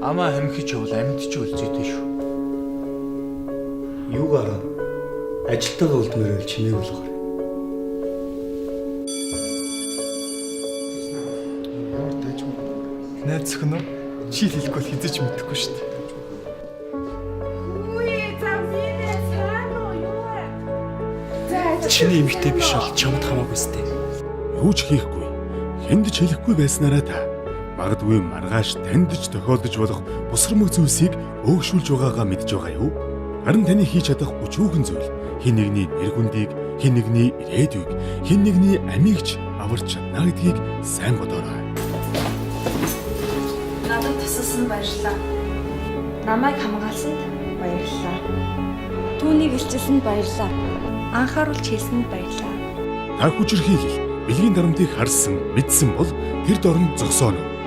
Амаа хамхиж явал амьд ч үлзээтэй шүү. Юугаар ажилтайгаа үлдмээр чимээг болгоо. Найз зөвхөн үү? Чи л хэлэхгүй бол хэзээ ч мэдэхгүй шүү дээ. Чиний эмэгтэй биш бол чамд хамаагүй сте. Юу ч хийхгүй. Хэнд ч хэлэхгүй байснараа та магадгүй маргааш танд ч тохиолдож болох бусрамг зүйлсийг өөгшүүлж байгаагаа мэдж байгаа юу? Харин таны хийж чадах өчүүхэн зүйл хэн нэгний нэр хүндийг, хэн нэгний ирээдүйг, хэн нэгний амийг ч аварч чадна гэдгийг сайн бодоорой. Надад тусалсан баярлалаа. Намайг хамгаалсанд баярлалаа. Түүнийг илчилсэнд баярлалаа. Анхааруулж хэлсэнд баярлалаа. Та хүчирхийлэл, бэлгийн дарамтыг харсан, мэдсэн бол тэр дорн зогсооно.